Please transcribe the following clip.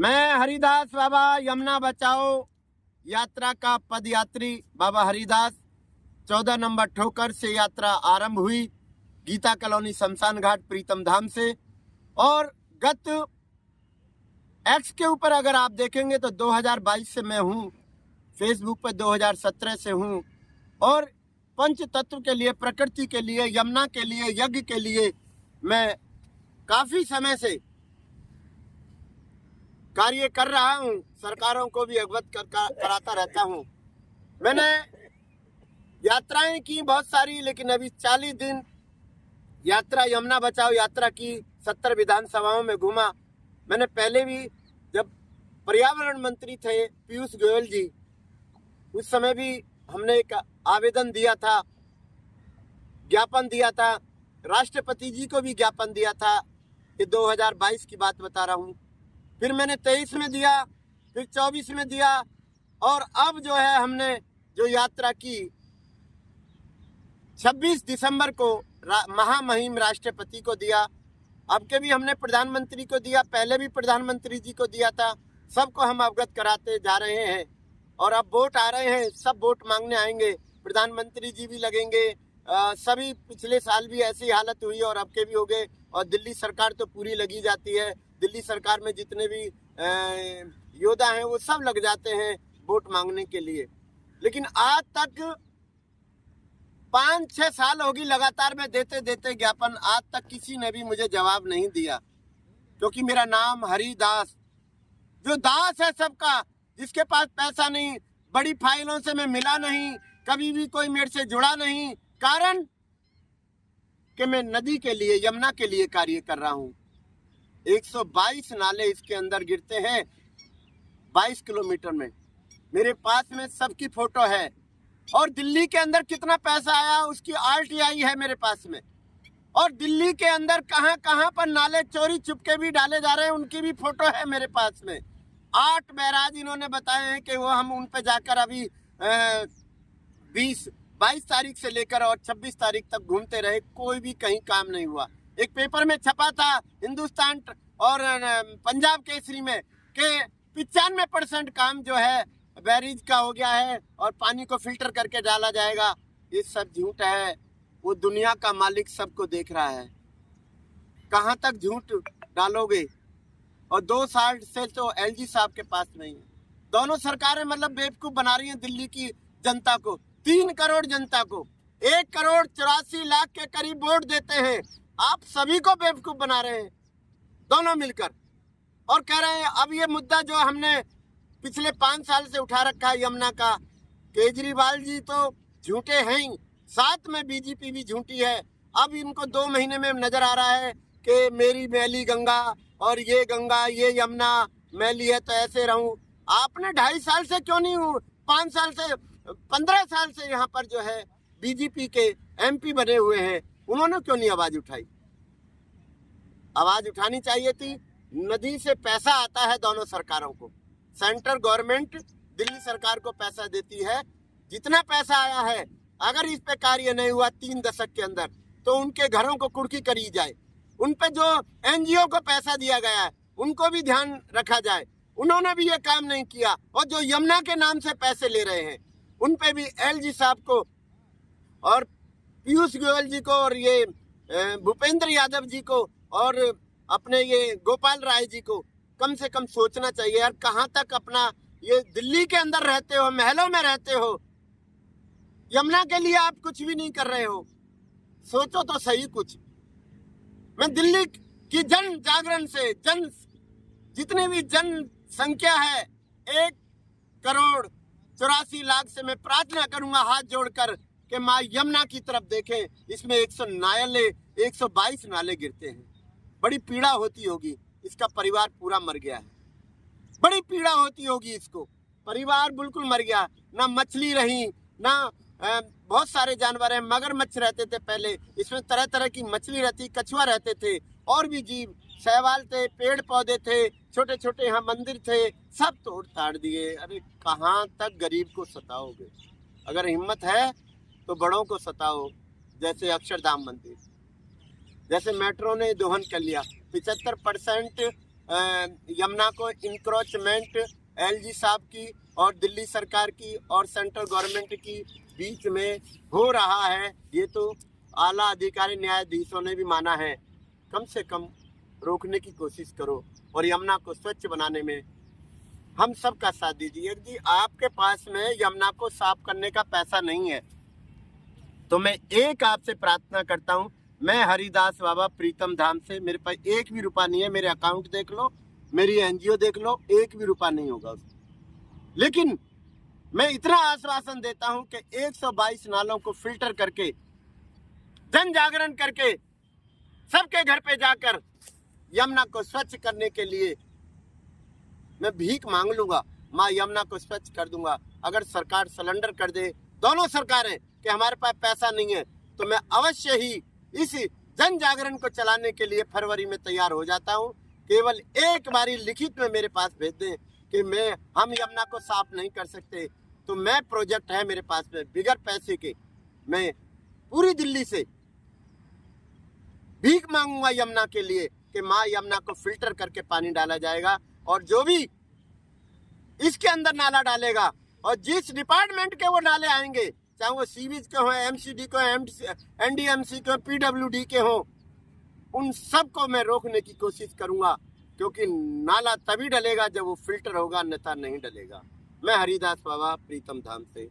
मैं हरिदास बाबा यमुना बचाओ यात्रा का पदयात्री बाबा हरिदास 14 नंबर ठोकर से यात्रा आरंभ हुई गीता कॉलोनी शमशान घाट प्रीतम धाम से। और गत एक्स के ऊपर अगर आप देखेंगे तो 2022 से मैं हूँ, फेसबुक पर 2017 से हूँ। और पंच तत्व के लिए, प्रकृति के लिए, यमुना के लिए, यज्ञ के लिए मैं काफी समय से कार्य कर रहा हूँ। सरकारों को भी अवगत कराता रहता हूँ। मैंने यात्राएं की बहुत सारी, लेकिन अभी 40 दिन यात्रा यमुना बचाओ यात्रा की 70 विधानसभाओं में घूमा। मैंने पहले भी, जब पर्यावरण मंत्री थे पीयूष गोयल जी, उस समय भी हमने एक आवेदन दिया था, ज्ञापन दिया था, राष्ट्रपति जी को भी ज्ञापन दिया था। ये 2022 की बात बता रहा हूँ। फिर मैंने 23 में दिया, फिर 24 में दिया, और अब जो है हमने जो यात्रा की 26 दिसंबर को महामहिम राष्ट्रपति को दिया। अब के भी हमने प्रधानमंत्री को दिया, पहले भी प्रधानमंत्री जी को दिया था। सबको हम अवगत कराते जा रहे हैं। और अब वोट आ रहे हैं, सब वोट मांगने आएंगे, प्रधानमंत्री जी भी लगेंगे। सभी पिछले साल भी ऐसी हालत हुई और अब के भी हो गए। और दिल्ली सरकार तो पूरी लगी जाती है। दिल्ली सरकार में जितने भी योद्धा हैं वो सब लग जाते हैं वोट मांगने के लिए। लेकिन आज तक 5-6 साल होगी लगातार मैं देते देते ज्ञापन, आज तक किसी ने भी मुझे जवाब नहीं दिया। क्योंकि मेरा नाम हरिदास, जो दास है सबका, जिसके पास पैसा नहीं, बड़ी फाइलों से मैं मिला नहीं, कभी भी कोई मेरे से जुड़ा नहीं। कारण कि मैं नदी के लिए, यमुना के लिए कार्य कर रहा हूँ। 122 नाले इसके अंदर गिरते हैं 22 किलोमीटर में। मेरे पास में सबकी फोटो है। और दिल्ली के अंदर कितना पैसा आया उसकी RTI है मेरे पास में। और दिल्ली के अंदर कहां कहां पर नाले चोरी चुपके भी डाले जा रहे हैं, उनकी भी फोटो है मेरे पास में। 8 बैराज इन्होंने बताए हैं कि वो हम उन पे जाकर अभी 22 तारीख से लेकर और 26 तारीख तक घूमते रहे, कोई भी कहीं काम नहीं हुआ। एक पेपर में छपा था हिंदुस्तान और पंजाब केसरी में कि 95% काम जो है बैरेज का हो गया है और पानी को फिल्टर करके डाला जाएगा। ये सब झूठ है। वो दुनिया का मालिक सबको देख रहा है। कहाँ तक झूठ डालोगे? और 2 साल से तो LG साहब के पास नहीं है। दोनों सरकारें मतलब बेवकूफ बना रही हैं दिल्ली की जनता को। 3 करोड़ जनता को 1 करोड़ 84 लाख के करीब वोट देते हैं। आप सभी को बेवकूफ बना रहे हैं दोनों मिलकर। और कह रहे हैं अब ये मुद्दा जो हमने पिछले 5 साल से उठा रखा है यमुना का, केजरीवाल जी तो झूठे हैं ही, साथ में BJP भी झूठी है। अब इनको 2 महीने में नजर आ रहा है कि मेरी मैली गंगा और ये गंगा, ये यमुना मैली है तो ऐसे रहूं। आपने 2.5 साल से क्यों नहीं, 5 साल से, 15 साल से यहाँ पर जो है BJP के MP बने हुए हैं, उन्होंने क्यों नहीं आवाज उठाई? आवाज उठानी चाहिए थी। नदी से पैसा आता है दोनों सरकारों को। सेंट्रल गवर्नमेंट दिल्ली सरकार को पैसा देती है। जितना पैसा आया है, अगर इस पे कार्य नहीं हुआ 3 दशक के अंदर, तो उनके घरों को कुर्की करी जाए। उन पे जो NGO को पैसा दिया गया है उनको भी ध्यान रखा जाए। उन्होंने भी ये काम नहीं किया। और जो यमुना के नाम से पैसे ले रहे हैं उन पे भी LG साहब को और पीयूष गोयल जी को और ये भूपेंद्र यादव जी को और अपने ये गोपाल राय जी को कम से कम सोचना चाहिए यार। कहाँ तक अपना ये दिल्ली के अंदर रहते हो, महलों में रहते हो, यमुना के लिए आप कुछ भी नहीं कर रहे हो। सोचो तो सही कुछ। मैं दिल्ली की जन जागरण से, जितनी भी जनसंख्या है 1 करोड़ 84 लाख से मैं प्रार्थना करूंगा हाथ जोड़कर कि माँ यमुना की तरफ देखें। इसमें 122 नाले गिरते हैं। बड़ी पीड़ा होती होगी, इसका परिवार पूरा मर गया है। बड़ी पीड़ा होती होगी इसको, परिवार बिल्कुल मर गया। ना मछली रही, ना बहुत सारे जानवर हैं, मगरमच्छ रहते थे पहले, इसमें तरह तरह की मछली रहती, कछुआ रहते थे, और भी जीव, शैवाल थे, पेड़ पौधे थे, छोटे छोटे यहाँ मंदिर थे, सब तोड़ ताड़ दिए। अरे कहाँ तक गरीब को सताओगे? अगर हिम्मत है तो बड़ों को सताओ, जैसे अक्षरधाम मंदिर, जैसे मेट्रो ने दोहन कर लिया। 75% यमुना को इंक्रोचमेंट एलजी साहब की और दिल्ली सरकार की और सेंट्रल गवर्नमेंट की बीच में हो रहा है, ये तो आला अधिकारी न्यायाधीशों ने भी माना है। कम से कम रोकने की कोशिश करो और यमुना को स्वच्छ बनाने में हम सब का साथ दीजिए। यदि आपके पास में यमुना को साफ करने का पैसा नहीं है तो मैं एक आपसे प्रार्थना करता हूँ, मैं हरिदास बाबा प्रीतम धाम से, मेरे पास एक भी रुपया नहीं है, मेरे अकाउंट देख लो, मेरी एनजीओ देख लो, एक भी रुपया नहीं होगा उसमें। लेकिन मैं इतना आश्वासन देता हूं कि 122 नालों को फिल्टर करके, जन जागरण करके, सबके घर पे जाकर यमुना को स्वच्छ करने के लिए मैं भीख मांग लूंगा, माँ यमुना को स्वच्छ कर दूंगा। अगर सरकार सिलेंडर कर दे, दोनों सरकारें, कि हमारे पास पैसा नहीं है, तो मैं अवश्य ही इस जन जागरण को चलाने के लिए फरवरी में तैयार हो जाता हूं। केवल एक बारी लिखित में मेरे पास भेज दें कि हम यमुना को साफ नहीं कर सकते, तो मैं प्रोजेक्ट है मेरे पास में, बिगर पैसे के मैं पूरी दिल्ली से भीख मांगूंगा यमुना के लिए कि माँ यमुना को फिल्टर करके पानी डाला जाएगा, और जो भी इसके अंदर नाला डालेगा और जिस डिपार्टमेंट के वो नाले आएंगे, चाहे वो सीवीज के हो, एमसीडी के हो, एनडीएमसी के हो, पीडब्ल्यूडी के हो, उन सबको मैं रोकने की कोशिश करूंगा, क्योंकि नाला तभी डलेगा जब वो फिल्टर होगा, अन्यथा नहीं डलेगा। मैं हरिदास बाबा प्रीतम धाम से